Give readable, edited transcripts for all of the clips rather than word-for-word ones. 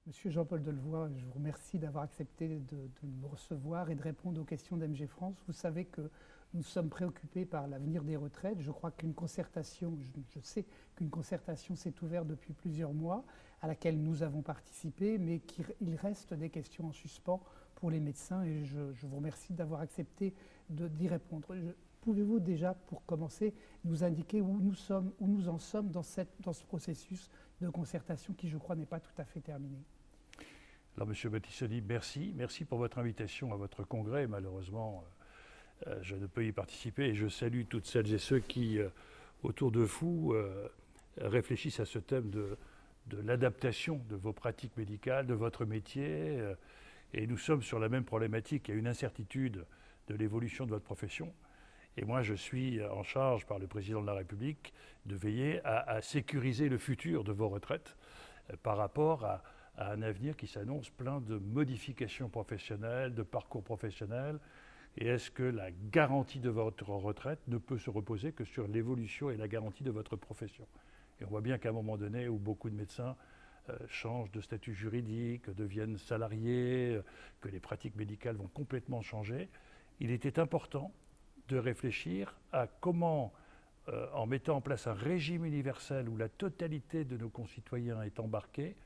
Monsieur Jean-Paul Delevoye, je vous remercie d'avoir accepté de me recevoir et de répondre aux questions d'MG France. Vous savez que nous sommes préoccupés par l'avenir des retraites. Je crois qu'une concertation, je sais qu'une concertation s'est ouverte depuis plusieurs mois, à laquelle nous avons participé, mais qu'il reste des questions en suspens pour les médecins et je vous remercie d'avoir accepté d'y répondre. Pouvez-vous déjà, pour commencer, nous indiquer où nous en sommes dans ce processus de concertation qui, je crois, n'est pas tout à fait terminé? Alors, Monsieur Battistoni, merci. Merci pour votre invitation à votre congrès. Malheureusement, je ne peux y participer et je salue toutes celles et ceux qui, autour de vous, réfléchissent à ce thème de l'adaptation de vos pratiques médicales, de votre métier. Et nous sommes sur la même problématique. Il y a une incertitude de l'évolution de votre profession. Et moi, je suis en charge par le président de la République de veiller à sécuriser le futur de vos retraites par rapport à un avenir qui s'annonce plein de modifications professionnelles, de parcours professionnels. Et est-ce que la garantie de votre retraite ne peut se reposer que sur l'évolution et la garantie de votre profession? Et on voit bien qu'à un moment donné où beaucoup de médecins changent de statut juridique, deviennent salariés, que les pratiques médicales vont complètement changer, il était important de réfléchir à comment, en mettant en place un régime universel où la totalité de nos concitoyens est embarquée,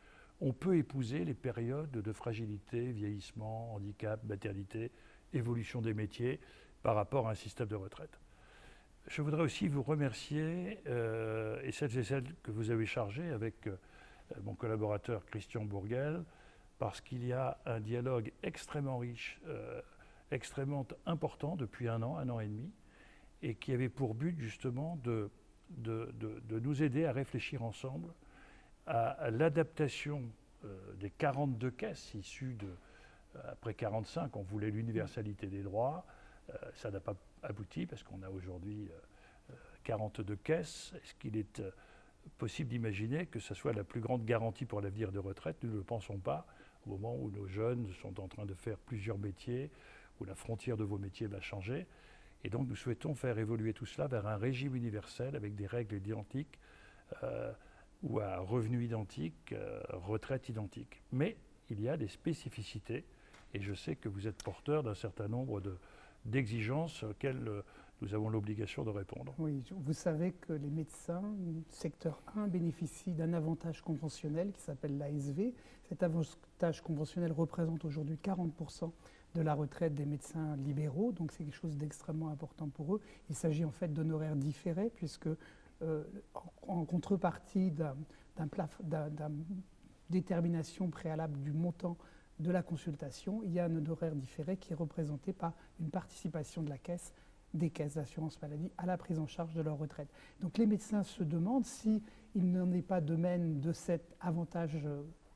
on peut épouser les périodes de fragilité, vieillissement, handicap, maternité, évolution des métiers par rapport à un système de retraite. Je voudrais aussi vous remercier, et celles que vous avez chargées avec mon collaborateur Christian Bourguel, parce qu'il y a un dialogue extrêmement riche, extrêmement important depuis un an et demi, et qui avait pour but justement de nous aider à réfléchir ensemble à l'adaptation des 42 caisses issues après 45, on voulait l'universalité des droits, ça n'a pas abouti parce qu'on a aujourd'hui 42 caisses. Est-ce qu'il est possible d'imaginer que ce soit la plus grande garantie pour l'avenir de retraite? Nous ne le pensons pas, au moment où nos jeunes sont en train de faire plusieurs métiers, où la frontière de vos métiers va changer. Et donc nous souhaitons faire évoluer tout cela vers un régime universel avec des règles identiques ou à revenus identiques, retraite identique. Mais il y a des spécificités et je sais que vous êtes porteur d'un certain nombre d'exigences auxquelles nous avons l'obligation de répondre. Oui, vous savez que les médecins, secteur 1, bénéficient d'un avantage conventionnel qui s'appelle l'ASV. Cet avantage conventionnel représente aujourd'hui 40% de la retraite des médecins libéraux, donc c'est quelque chose d'extrêmement important pour eux. Il s'agit en fait d'honoraires différés, puisque en contrepartie d'une détermination préalable du montant de la consultation, il y a un honoraire différé qui est représenté par une participation de la caisse, des caisses d'assurance maladie à la prise en charge de leur retraite. Donc les médecins se demandent s'il n'en est pas de même de cet avantage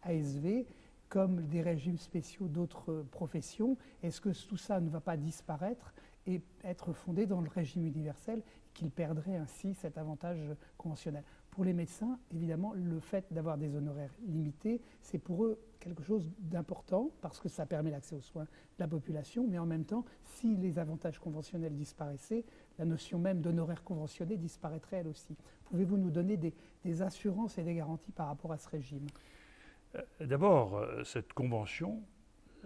ASV comme des régimes spéciaux d'autres professions. Est-ce que tout ça ne va pas disparaître et être fondé dans le régime universel, qu'ils perdraient ainsi cet avantage conventionnel? Pour les médecins, évidemment, le fait d'avoir des honoraires limités, c'est pour eux quelque chose d'important parce que ça permet l'accès aux soins de la population, mais en même temps, si les avantages conventionnels disparaissaient, la notion même d'honoraires conventionnés disparaîtrait elle aussi. Pouvez-vous nous donner des assurances et des garanties par rapport à ce régime? D'abord, cette convention,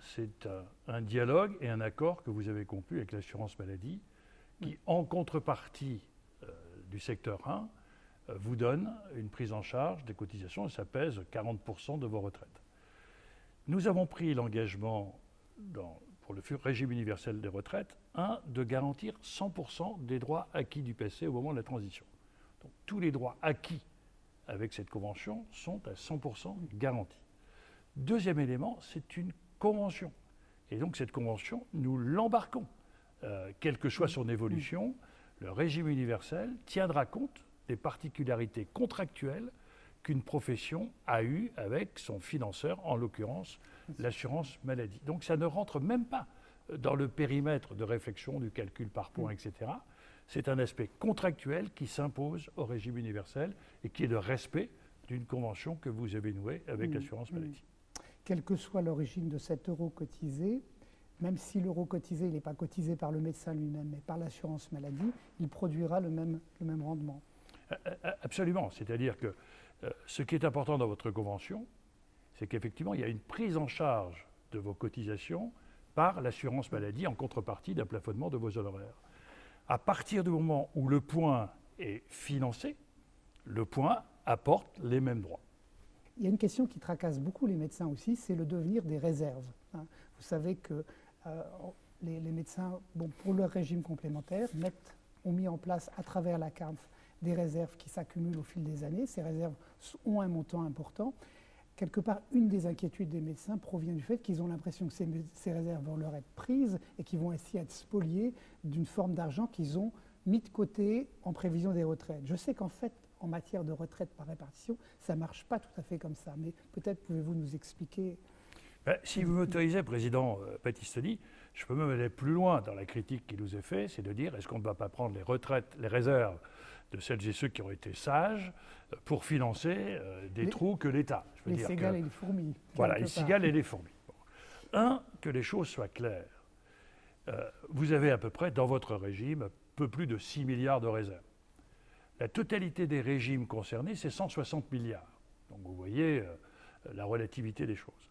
c'est un dialogue et un accord que vous avez conclu avec l'assurance maladie qui, en contrepartie du secteur 1, vous donne une prise en charge des cotisations et ça pèse 40% de vos retraites. Nous avons pris l'engagement pour le régime universel des retraites, de garantir 100% des droits acquis du passé au moment de la transition. Donc tous les droits acquis avec cette convention sont à 100% garantis. Deuxième élément, c'est une convention. Et donc cette convention, nous l'embarquons. Quelle que soit son évolution, le régime universel tiendra compte des particularités contractuelles qu'une profession a eues avec son financeur, en l'occurrence l'assurance maladie. Donc ça ne rentre même pas dans le périmètre de réflexion du calcul par points, etc. C'est un aspect contractuel qui s'impose au régime universel et qui est le respect d'une convention que vous avez nouée avec l'assurance maladie. Quelle que soit l'origine de cet euro cotisé, même si l'euro cotisé n'est pas cotisé par le médecin lui-même, mais par l'assurance maladie, il produira le même rendement. Absolument. C'est-à-dire que ce qui est important dans votre convention, c'est qu'effectivement, il y a une prise en charge de vos cotisations par l'assurance maladie en contrepartie d'un plafonnement de vos honoraires. À partir du moment où le point est financé, le point apporte les mêmes droits. Il y a une question qui tracasse beaucoup les médecins aussi, c'est le devenir des réserves. Vous savez que les médecins, pour leur régime complémentaire, ont mis en place à travers la CAMF des réserves qui s'accumulent au fil des années. Ces réserves ont un montant important. Quelque part, une des inquiétudes des médecins provient du fait qu'ils ont l'impression que ces réserves vont leur être prises et qu'ils vont ainsi être spoliés d'une forme d'argent qu'ils ont mis de côté en prévision des retraites. Je sais qu'en fait, en matière de retraite par répartition, ça ne marche pas tout à fait comme ça, mais peut-être pouvez-vous nous expliquer. Si vous m'autorisez, Président Battistoni, je peux même aller plus loin dans la critique qui nous est faite, c'est de dire est-ce qu'on ne va pas prendre les retraites, les réserves de celles et ceux qui ont été sages pour financer des trous que l'État. Les cigales et les fourmis. Voilà, les cigales et les fourmis. Bon. Que les choses soient claires. Vous avez à peu près, dans votre régime, un peu plus de 6 milliards de réserves. La totalité des régimes concernés, c'est 160 milliards. Donc vous voyez la relativité des choses.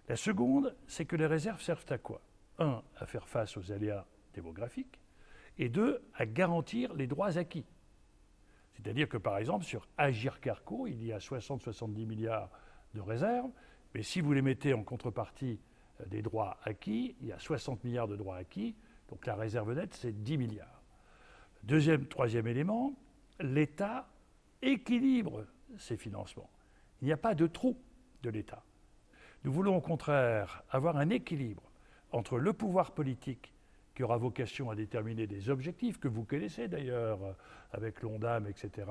La seconde, c'est que les réserves servent à quoi? Un, à faire face aux aléas démographiques, et deux, à garantir les droits acquis. C'est-à-dire que, par exemple, sur Agir Carco, il y a 60-70 milliards de réserves, mais si vous les mettez en contrepartie des droits acquis, il y a 60 milliards de droits acquis, donc la réserve nette, c'est 10 milliards. Troisième élément, l'État équilibre ses financements. Il n'y a pas de trou de l'État. Nous voulons au contraire avoir un équilibre entre le pouvoir politique qui aura vocation à déterminer des objectifs que vous connaissez d'ailleurs avec l'ONDAM, etc.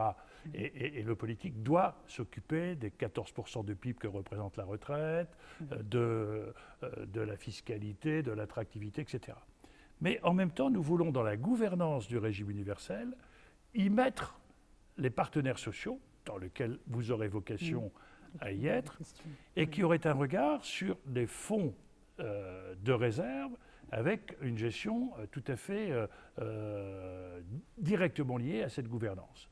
Et le politique doit s'occuper des 14% de PIB que représente la retraite, de la fiscalité, de l'attractivité, etc. Mais en même temps, nous voulons dans la gouvernance du régime universel y mettre les partenaires sociaux, dans lesquels vous aurez vocation à y être, et qui auraient un regard sur des fonds de réserve avec une gestion tout à fait directement liée à cette gouvernance.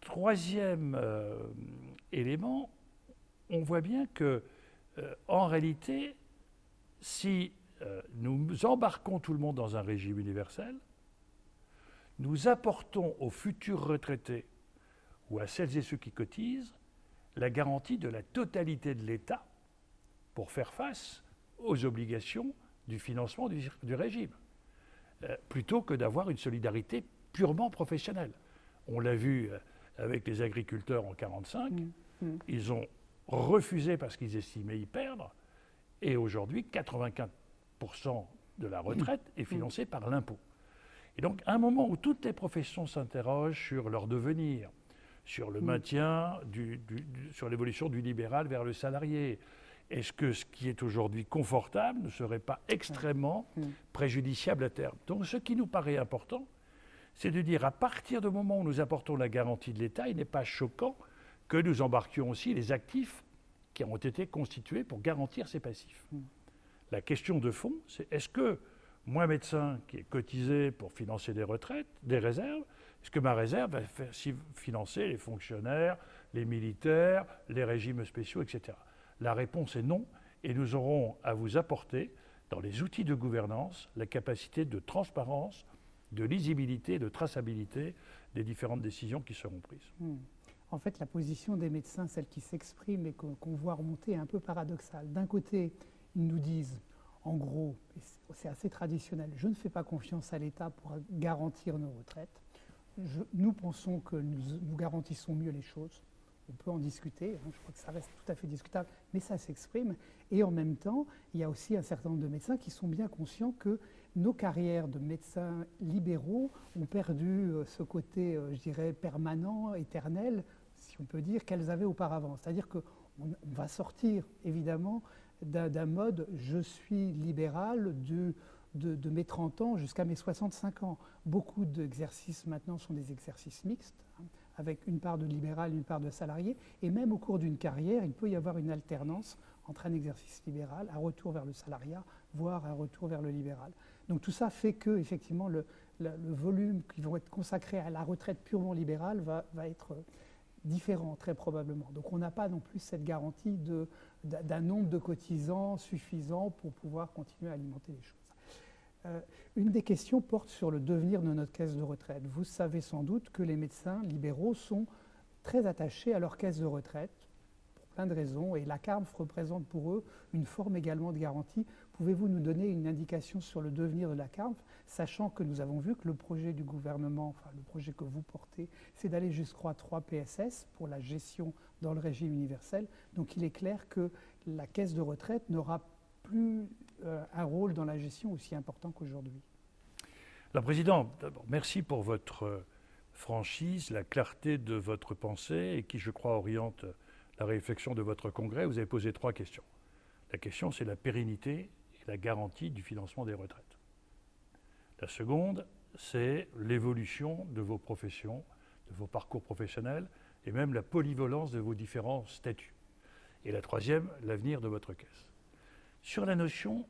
Troisième élément, on voit bien que, en réalité, si nous embarquons tout le monde dans un régime universel, nous apportons aux futurs retraités ou à celles et ceux qui cotisent la garantie de la totalité de l'État pour faire face aux obligations du financement du régime, plutôt que d'avoir une solidarité purement professionnelle. On l'a vu avec les agriculteurs en 1945, ils ont refusé parce qu'ils estimaient y perdre, et aujourd'hui, 95% de la retraite est financée par l'impôt. Et donc, à un moment où toutes les professions s'interrogent sur leur devenir, sur le maintien, sur l'évolution du libéral vers le salarié, est-ce que ce qui est aujourd'hui confortable ne serait pas extrêmement préjudiciable à terme? Donc ce qui nous paraît important, c'est de dire à partir du moment où nous apportons la garantie de l'État, il n'est pas choquant que nous embarquions aussi les actifs qui ont été constitués pour garantir ces passifs. La question de fond, c'est est-ce que moi, médecin qui ai cotisé pour financer des retraites, des réserves, est-ce que ma réserve va financer les fonctionnaires, les militaires, les régimes spéciaux, etc. La réponse est non, et nous aurons à vous apporter, dans les outils de gouvernance, la capacité de transparence, de lisibilité, de traçabilité des différentes décisions qui seront prises. En fait, la position des médecins, celle qui s'exprime et qu'on voit remonter, est un peu paradoxale. D'un côté, ils nous disent, en gros, et c'est assez traditionnel, je ne fais pas confiance à l'État pour garantir nos retraites. Nous pensons que nous garantissons mieux les choses. On peut en discuter, je crois que ça reste tout à fait discutable, mais ça s'exprime. Et en même temps, il y a aussi un certain nombre de médecins qui sont bien conscients que nos carrières de médecins libéraux ont perdu ce côté, je dirais, permanent, éternel, si on peut dire, qu'elles avaient auparavant. C'est-à-dire qu'on va sortir, évidemment, d'un mode « je suis libéral » de mes 30 ans jusqu'à mes 65 ans. Beaucoup d'exercices maintenant sont des exercices mixtes, avec une part de libéral, une part de salarié. Et même au cours d'une carrière, il peut y avoir une alternance entre un exercice libéral, un retour vers le salariat, voire un retour vers le libéral. Donc tout ça fait que, effectivement, le volume qui va être consacré à la retraite purement libérale va être différent, très probablement. Donc on n'a pas non plus cette garantie d'un nombre de cotisants suffisant pour pouvoir continuer à alimenter les choses. Une des questions porte sur le devenir de notre caisse de retraite. Vous savez sans doute que les médecins libéraux sont très attachés à leur caisse de retraite pour plein de raisons et la CARMF représente pour eux une forme également de garantie. Pouvez-vous nous donner une indication sur le devenir de la CARMF, sachant que nous avons vu que le projet du gouvernement, enfin le projet que vous portez, c'est d'aller jusqu'à 3 PSS pour la gestion dans le régime universel. Donc il est clair que la caisse de retraite n'aura plus un rôle dans la gestion aussi important qu'aujourd'hui. La Présidente, d'abord, merci pour votre franchise, la clarté de votre pensée et qui, je crois, oriente la réflexion de votre congrès. Vous avez posé 3 questions. La question, c'est la pérennité et la garantie du financement des retraites. La seconde, c'est l'évolution de vos professions, de vos parcours professionnels et même la polyvalence de vos différents statuts. Et la troisième, l'avenir de votre caisse. Sur la notion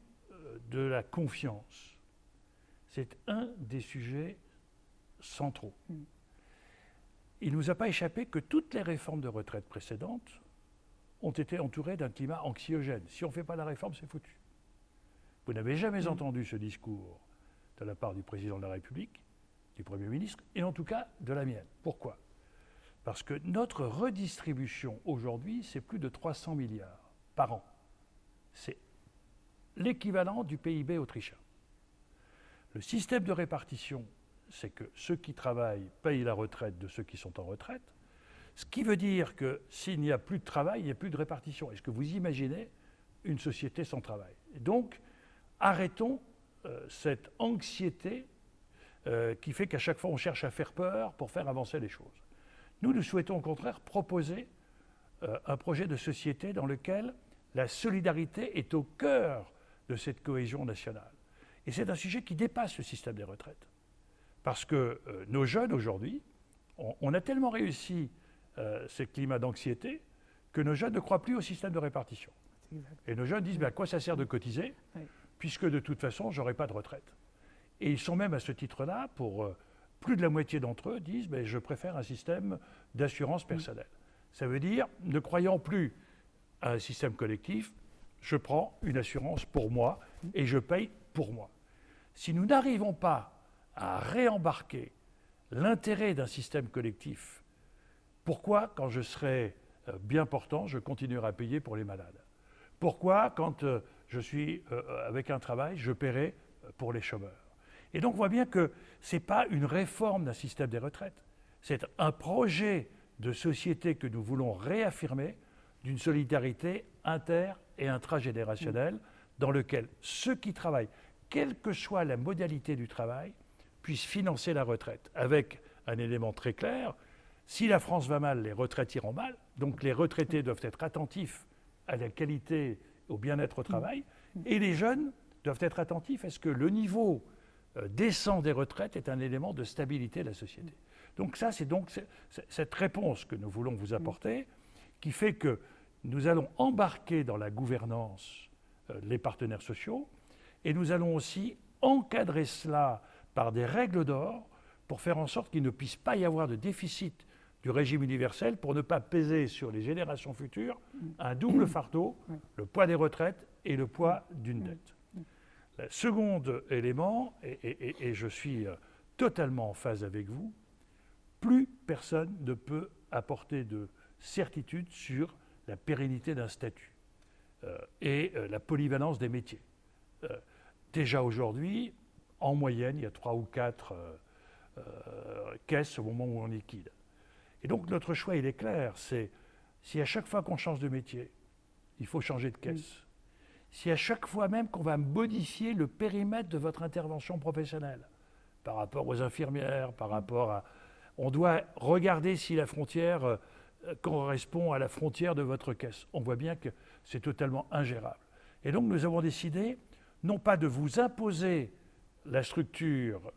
de la confiance, c'est un des sujets centraux. Il ne nous a pas échappé que toutes les réformes de retraite précédentes ont été entourées d'un climat anxiogène. Si on ne fait pas la réforme, c'est foutu. Vous n'avez jamais entendu ce discours de la part du président de la République, du Premier ministre, et en tout cas de la mienne. Pourquoi ? Parce que notre redistribution aujourd'hui, c'est plus de 300 milliards par an. C'est l'équivalent du PIB autrichien. Le système de répartition, c'est que ceux qui travaillent payent la retraite de ceux qui sont en retraite, ce qui veut dire que s'il n'y a plus de travail, il n'y a plus de répartition. Est-ce que vous imaginez une société sans travail? Et donc, arrêtons cette anxiété qui fait qu'à chaque fois on cherche à faire peur pour faire avancer les choses. Nous souhaitons au contraire proposer un projet de société dans lequel la solidarité est au cœur de cette cohésion nationale. Et c'est un sujet qui dépasse le système des retraites. Parce que nos jeunes aujourd'hui, on a tellement réussi ce climat d'anxiété que nos jeunes ne croient plus au système de répartition. Et nos jeunes disent, à quoi ça sert de cotiser, puisque de toute façon, je n'aurai pas de retraite. Et ils sont même à ce titre-là, pour plus de la moitié d'entre eux, disent, je préfère un système d'assurance personnelle. Ça veut dire, ne croyant plus à un système collectif, je prends une assurance pour moi et je paye pour moi. Si nous n'arrivons pas à réembarquer l'intérêt d'un système collectif, pourquoi, quand je serai bien portant, je continuerai à payer pour les malades? Pourquoi, quand je suis avec un travail, je paierai pour les chômeurs? Et donc, on voit bien que ce n'est pas une réforme d'un système des retraites, c'est un projet de société que nous voulons réaffirmer d'une solidarité inter- et intragénérationnelle dans lequel ceux qui travaillent, quelle que soit la modalité du travail, puissent financer la retraite. Avec un élément très clair, si la France va mal, les retraites iront mal, donc les retraités doivent être attentifs à la qualité, au bien-être au travail, et les jeunes doivent être attentifs à ce que le niveau décent des retraites est un élément de stabilité de la société. Donc ça, c'est donc cette réponse que nous voulons vous apporter, qui fait que nous allons embarquer dans la gouvernance les partenaires sociaux, et nous allons aussi encadrer cela par des règles d'or pour faire en sorte qu'il ne puisse pas y avoir de déficit du régime universel pour ne pas peser sur les générations futures un double fardeau, le poids des retraites et le poids d'une dette. Le second élément, et je suis totalement en phase avec vous, plus personne ne peut apporter de certitude sur la pérennité d'un statut et la polyvalence des métiers. Déjà aujourd'hui, en moyenne, il y a 3 ou 4 caisses au moment où on liquide. Et donc notre choix, il est clair, c'est si à chaque fois qu'on change de métier, il faut changer de caisse, si à chaque fois même qu'on va modifier le périmètre de votre intervention professionnelle, par rapport aux infirmières, par rapport à... On doit regarder si la frontière correspond à la frontière de votre caisse. On voit bien que c'est totalement ingérable. Et donc nous avons décidé, non pas de vous imposer la structure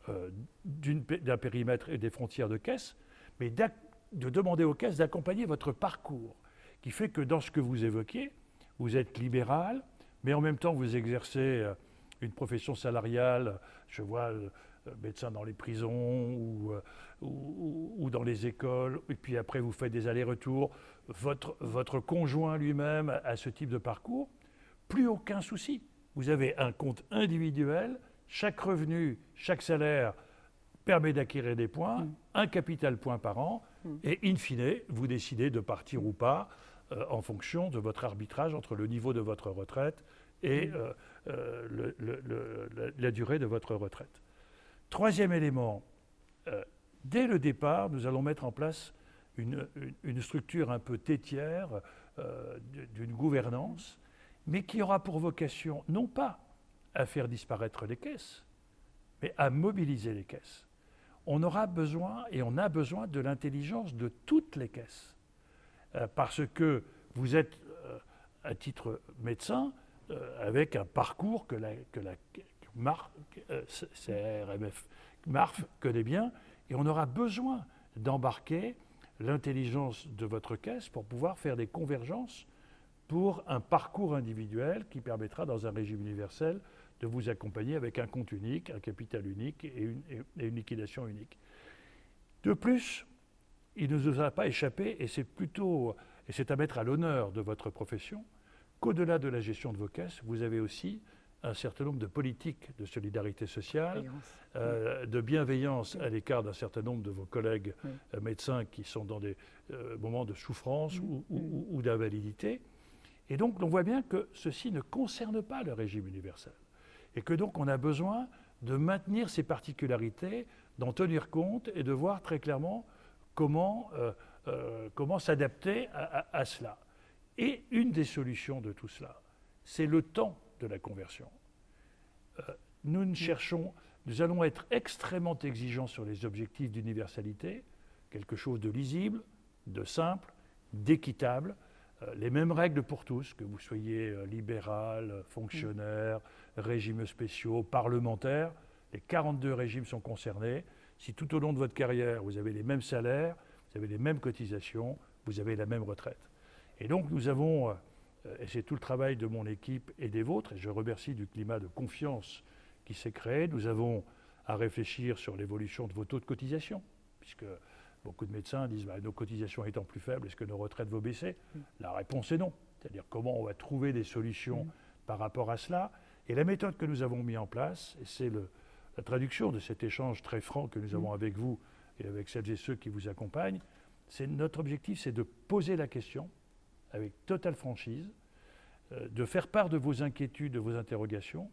d'un périmètre et des frontières de caisse, mais de demander aux caisses d'accompagner votre parcours, qui fait que dans ce que vous évoquez, vous êtes libéral, mais en même temps vous exercez une profession salariale, je vois médecin dans les prisons ou dans les écoles, et puis après vous faites des allers-retours, votre conjoint lui-même a ce type de parcours, plus aucun souci. Vous avez un compte individuel, chaque revenu, chaque salaire permet d'acquérir des points, un capital point par an, et in fine, vous décidez de partir ou pas en fonction de votre arbitrage entre le niveau de votre retraite et la durée de votre retraite. Troisième élément, dès le départ, nous allons mettre en place une structure un peu tétière d'une gouvernance, mais qui aura pour vocation non pas à faire disparaître les caisses, mais à mobiliser les caisses. On aura besoin, et on a besoin de l'intelligence de toutes les caisses, parce que vous êtes, à titre médecin, avec un parcours que la CRMF, MARF connaît bien, et on aura besoin d'embarquer l'intelligence de votre caisse pour pouvoir faire des convergences pour un parcours individuel qui permettra, dans un régime universel, de vous accompagner avec un compte unique, un capital unique et une liquidation unique. De plus, il ne nous a pas échappé, et c'est à mettre à l'honneur de votre profession, qu'au-delà de la gestion de vos caisses, vous avez aussi un certain nombre de politiques de solidarité sociale, de bienveillance à l'écart d'un certain nombre de vos collègues médecins qui sont dans des moments de souffrance ou d'invalidité. Et donc, on voit bien que ceci ne concerne pas le régime universel. Et que donc, on a besoin de maintenir ces particularités, d'en tenir compte et de voir très clairement comment s'adapter à cela. Et une des solutions de tout cela, c'est le temps de la conversion. Nous allons être extrêmement exigeants sur les objectifs d'universalité, quelque chose de lisible, de simple, d'équitable, les mêmes règles pour tous, que vous soyez libéral, fonctionnaire, régimes spéciaux, parlementaire. Les 42 régimes sont concernés. Si tout au long de votre carrière, vous avez les mêmes salaires, vous avez les mêmes cotisations, vous avez la même retraite. Et donc nous avons, et c'est tout le travail de mon équipe et des vôtres, et je remercie du climat de confiance qui s'est créé, nous avons à réfléchir sur l'évolution de vos taux de cotisation, puisque beaucoup de médecins disent nos cotisations étant plus faibles, est-ce que nos retraites vont baisser? La réponse est non. C'est-à-dire comment on va trouver des solutions par rapport à cela. Et la méthode que nous avons mise en place, et c'est la traduction de cet échange très franc que nous avons avec vous et avec celles et ceux qui vous accompagnent, notre objectif, c'est de poser la question avec totale franchise, de faire part de vos inquiétudes, de vos interrogations,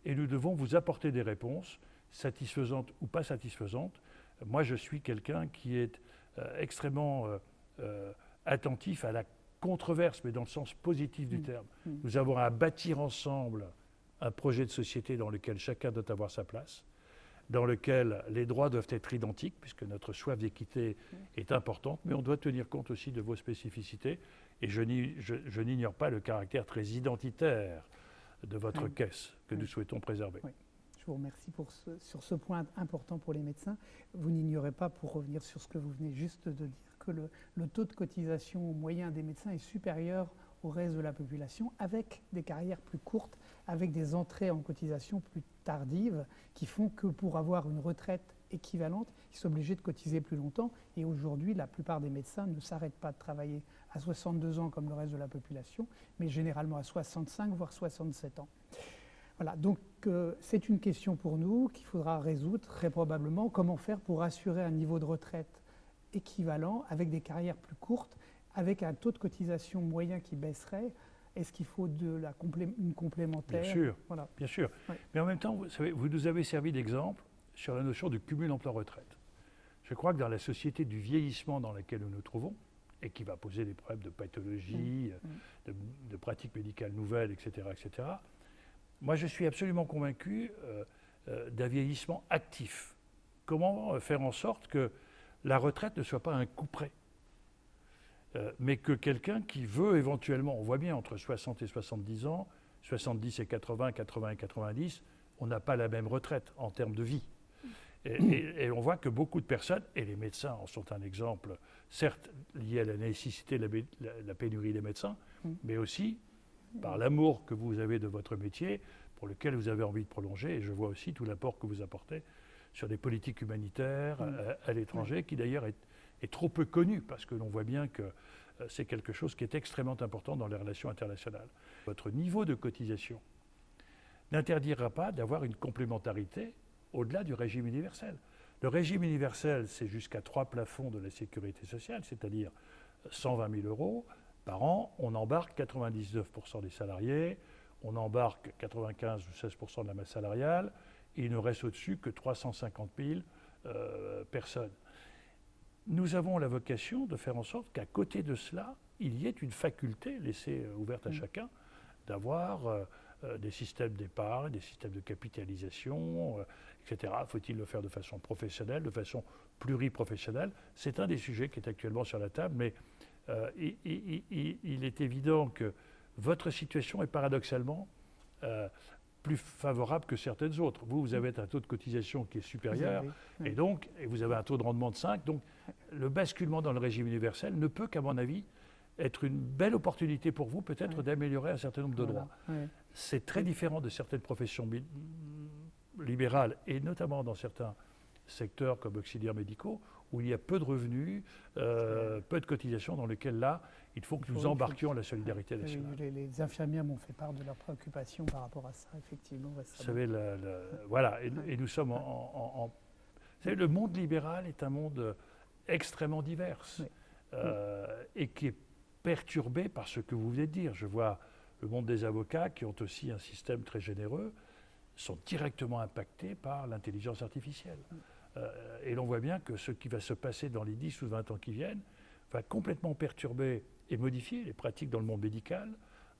et nous devons vous apporter des réponses, satisfaisantes ou pas satisfaisantes. Moi, je suis quelqu'un qui est extrêmement attentif à la controverse, mais dans le sens positif du terme. Nous avons à bâtir ensemble un projet de société dans lequel chacun doit avoir sa place, dans lequel les droits doivent être identiques, puisque notre soif d'équité est importante, mais on doit tenir compte aussi de vos spécificités. Et je n'ignore pas le caractère très identitaire de votre caisse que nous souhaitons préserver. Oui. Je vous remercie sur ce point important pour les médecins. Vous n'ignorez pas, pour revenir sur ce que vous venez juste de dire, que le taux de cotisation moyen des médecins est supérieur au reste de la population, avec des carrières plus courtes, avec des entrées en cotisation plus tardives, qui font que pour avoir une retraite équivalente, ils sont obligés de cotiser plus longtemps. Et aujourd'hui, la plupart des médecins ne s'arrêtent pas de travailler à 62 ans comme le reste de la population, mais généralement à 65, voire 67 ans. Voilà, donc c'est une question pour nous qu'il faudra résoudre très probablement. Comment faire pour assurer un niveau de retraite équivalent avec des carrières plus courtes, avec un taux de cotisation moyen qui baisserait? Est-ce qu'il faut une complémentaire? Bien sûr, voilà. Bien sûr. Oui. Mais en même temps, vous savez, vous nous avez servi d'exemple sur la notion de cumul emploi-retraite. Je crois que dans la société du vieillissement dans laquelle nous nous trouvons, et qui va poser des problèmes de pathologie, de pratiques médicales nouvelles, etc., etc., moi je suis absolument convaincu d'un vieillissement actif. Comment faire en sorte que la retraite ne soit pas un couperet, mais que quelqu'un qui veut éventuellement, on voit bien entre 60 et 70 ans, 70 et 80, 80 et 90, on n'a pas la même retraite en termes de vie. Et on voit que beaucoup de personnes, et les médecins en sont un exemple, certes lié à la nécessité de la pénurie des médecins, mais aussi par l'amour que vous avez de votre métier, pour lequel vous avez envie de prolonger, et je vois aussi tout l'apport que vous apportez sur des politiques humanitaires à l'étranger, qui d'ailleurs est trop peu connue, parce que l'on voit bien que c'est quelque chose qui est extrêmement important dans les relations internationales. Votre niveau de cotisation n'interdira pas d'avoir une complémentarité au-delà du régime universel. Le régime universel, c'est jusqu'à 3 plafonds de la sécurité sociale, c'est-à-dire 120 000 € par an. On embarque 99% des salariés, on embarque 95 ou 16% de la masse salariale, et il ne reste au-dessus que 350 000 personnes. Nous avons la vocation de faire en sorte qu'à côté de cela, il y ait une faculté laissée ouverte à chacun d'avoir des systèmes d'épargne, des systèmes de capitalisation, etc. Faut-il le faire de façon professionnelle, de façon pluriprofessionnelle? C'est un des sujets qui est actuellement sur la table, mais il est évident que votre situation est paradoxalement plus favorable que certaines autres. Vous avez un taux de cotisation qui est supérieur, et vous avez un taux de rendement de 5. Donc, le basculement dans le régime universel ne peut qu'à mon avis être une belle opportunité pour vous, peut-être d'améliorer un certain nombre de droits. C'est très différent de certaines professions libérales, et notamment dans certains secteurs comme auxiliaires médicaux, où il y a peu de revenus, peu de cotisations, dans lesquels là, il faut que nous embarquions la solidarité nationale. Les infirmières m'ont fait part de leurs préoccupations par rapport à ça, effectivement. Vous savez, voilà, et nous sommes vous savez, le monde libéral est un monde extrêmement divers, et qui est perturbé par ce que vous venez de dire. Je vois le monde des avocats, qui ont aussi un système très généreux, sont directement impactés par l'intelligence artificielle. Et l'on voit bien que ce qui va se passer dans les 10 ou 20 ans qui viennent va complètement perturber et modifier les pratiques dans le monde médical,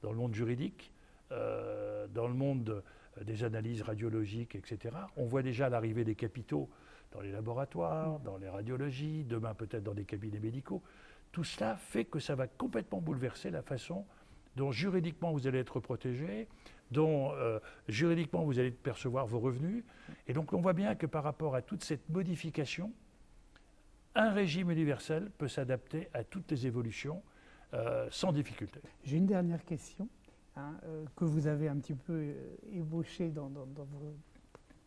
dans le monde juridique, dans le monde des analyses radiologiques, etc. On voit déjà l'arrivée des capitaux dans les laboratoires, dans les radiologies, demain peut-être dans des cabinets médicaux. Tout cela fait que ça va complètement bouleverser la façon dont juridiquement vous allez être protégé, dont juridiquement vous allez percevoir vos revenus. Et donc on voit bien que par rapport à toute cette modification, un régime universel peut s'adapter à toutes les évolutions sans difficulté. J'ai une dernière question que vous avez un petit peu ébauchée dans vos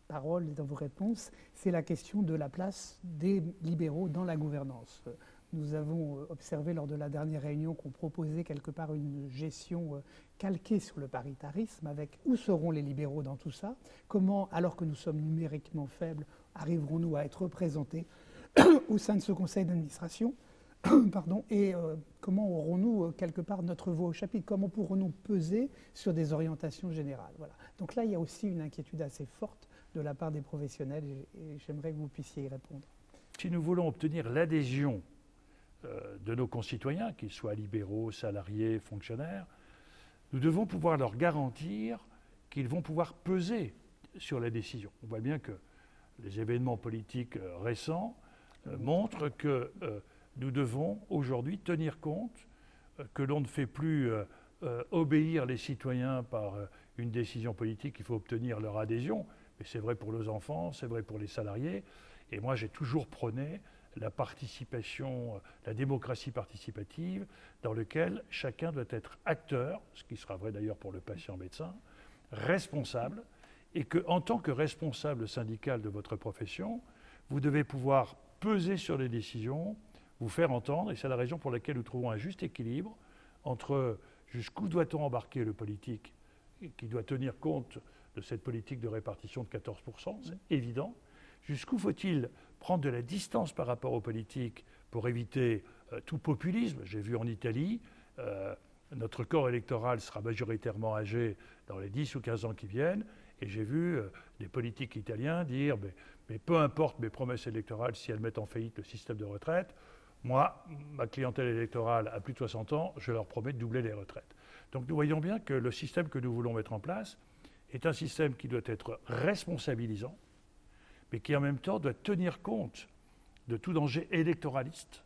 paroles et dans vos réponses. C'est la question de la place des libéraux dans la gouvernance. Nous avons observé lors de la dernière réunion qu'on proposait quelque part une gestion calquée sur le paritarisme, avec où seront les libéraux dans tout ça? Comment, alors que nous sommes numériquement faibles, arriverons-nous à être représentés au sein de ce conseil d'administration? Pardon, et comment aurons-nous quelque part notre voix au chapitre? Comment pourrons-nous peser sur des orientations générales? Voilà. Donc là, il y a aussi une inquiétude assez forte de la part des professionnels, et j'aimerais que vous puissiez y répondre. Si nous voulons obtenir l'adhésion de nos concitoyens, qu'ils soient libéraux, salariés, fonctionnaires, nous devons pouvoir leur garantir qu'ils vont pouvoir peser sur la décision. On voit bien que les événements politiques récents montrent que nous devons aujourd'hui tenir compte que l'on ne fait plus obéir les citoyens par une décision politique, il faut obtenir leur adhésion, mais c'est vrai pour nos enfants, c'est vrai pour les salariés, et moi j'ai toujours prôné la participation, la démocratie participative, dans laquelle chacun doit être acteur, ce qui sera vrai d'ailleurs pour le patient médecin, responsable, et qu'en tant que responsable syndical de votre profession, vous devez pouvoir peser sur les décisions, vous faire entendre, et c'est la raison pour laquelle nous trouvons un juste équilibre entre jusqu'où doit-on embarquer le politique, qui doit tenir compte de cette politique de répartition de 14%, c'est évident, jusqu'où faut-il prendre de la distance par rapport aux politiques pour éviter tout populisme. J'ai vu en Italie, notre corps électoral sera majoritairement âgé dans les 10 ou 15 ans qui viennent, et j'ai vu des politiques italiens dire mais peu importe mes promesses électorales si elles mettent en faillite le système de retraite, moi, ma clientèle électorale à plus de 60 ans, je leur promets de doubler les retraites. Donc nous voyons bien que le système que nous voulons mettre en place est un système qui doit être responsabilisant, mais qui en même temps doit tenir compte de tout danger électoraliste,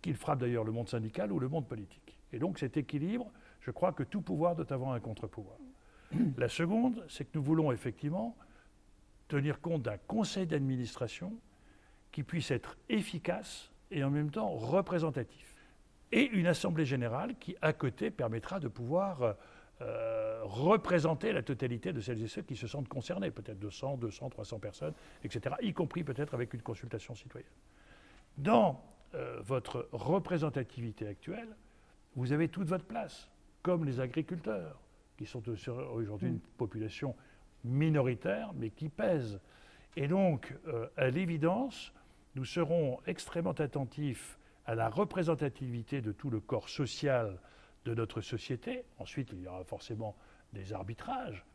qu'il frappe d'ailleurs le monde syndical ou le monde politique. Et donc cet équilibre, je crois que tout pouvoir doit avoir un contre-pouvoir. La seconde, c'est que nous voulons effectivement tenir compte d'un conseil d'administration qui puisse être efficace et en même temps représentatif. Et une assemblée générale qui, à côté, permettra de pouvoir représenter la totalité de celles et ceux qui se sentent concernés, peut-être 200, 200, 300 personnes, etc., y compris peut-être avec une consultation citoyenne. Dans votre représentativité actuelle, vous avez toute votre place, comme les agriculteurs, qui sont aujourd'hui une population minoritaire, mais qui pèse. Et donc, à l'évidence, nous serons extrêmement attentifs à la représentativité de tout le corps social de notre société. Ensuite, il y aura forcément des arbitrages.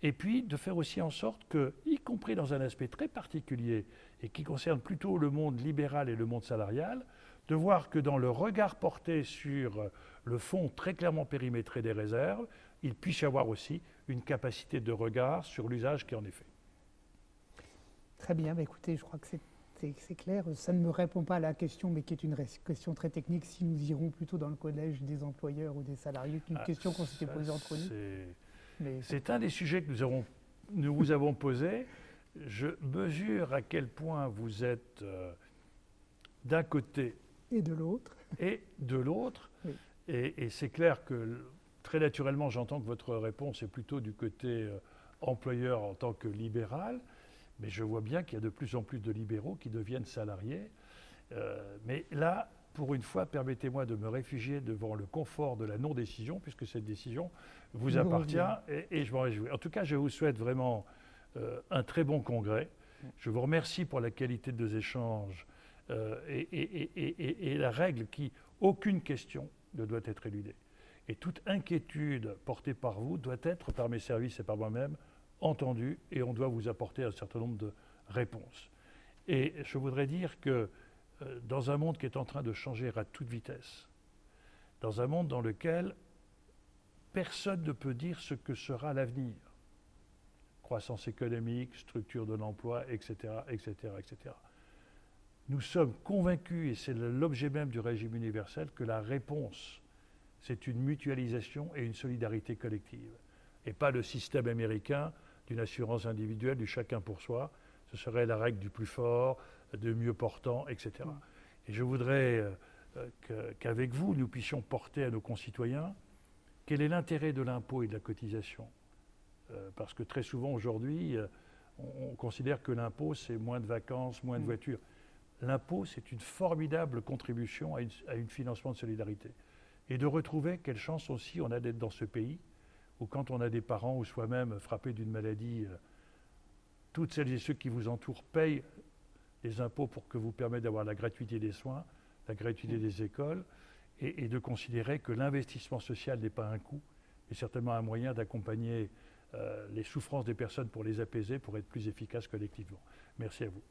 Et puis, de faire aussi en sorte que, y compris dans un aspect très particulier, et qui concerne plutôt le monde libéral et le monde salarial, de voir que dans le regard porté sur le fonds très clairement périmétré des réserves, il puisse y avoir aussi une capacité de regard sur l'usage qui en est fait. Très bien, écoutez, je crois que c'est clair. Ça ne me répond pas à la question, mais qui est une question très technique, si nous irons plutôt dans le collège des employeurs ou des salariés, une question qu'on s'était posée entre nous. C'est un des sujets que nous vous avons posé. Je mesure à quel point vous êtes d'un côté et de l'autre. Oui. Et c'est clair que très naturellement, j'entends que votre réponse est plutôt du côté employeur en tant que libéral, mais je vois bien qu'il y a de plus en plus de libéraux qui deviennent salariés. Mais là, pour une fois, permettez-moi de me réfugier devant le confort de la non-décision, puisque cette décision vous appartient et je m'en réjouis. En tout cas, je vous souhaite vraiment un très bon congrès. Je vous remercie pour la qualité de nos échanges et la règle qui, aucune question ne doit être éludée. Et toute inquiétude portée par vous doit être, par mes services et par moi-même, entendue, et on doit vous apporter un certain nombre de réponses. Et je voudrais dire que dans un monde qui est en train de changer à toute vitesse, dans un monde dans lequel personne ne peut dire ce que sera l'avenir, croissance économique, structure de l'emploi, etc., etc., etc., nous sommes convaincus, et c'est l'objet même du régime universel, que la réponse, c'est une mutualisation et une solidarité collective. Et pas le système américain d'une assurance individuelle, du chacun pour soi. Ce serait la règle du plus fort, de mieux portant, etc. Et je voudrais qu'avec vous, nous puissions porter à nos concitoyens quel est l'intérêt de l'impôt et de la cotisation. Parce que très souvent, aujourd'hui, on considère que l'impôt, c'est moins de vacances, moins de voitures. L'impôt, c'est une formidable contribution à un financement de solidarité. Et de retrouver quelle chance aussi on a d'être dans ce pays, où quand on a des parents ou soi-même frappés d'une maladie, toutes celles et ceux qui vous entourent payent les impôts pour que vous permettent d'avoir la gratuité des soins, la gratuité des écoles, et de considérer que l'investissement social n'est pas un coût, mais certainement un moyen d'accompagner les souffrances des personnes pour les apaiser, pour être plus efficaces collectivement. Merci à vous.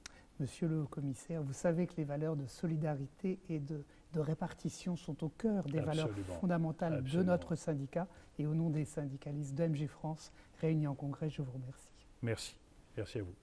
Monsieur le commissaire, vous savez que les valeurs de solidarité et de répartition sont au cœur des valeurs fondamentales de notre syndicat, et au nom des syndicalistes de MG France réunis en congrès, je vous remercie. Merci. Merci à vous.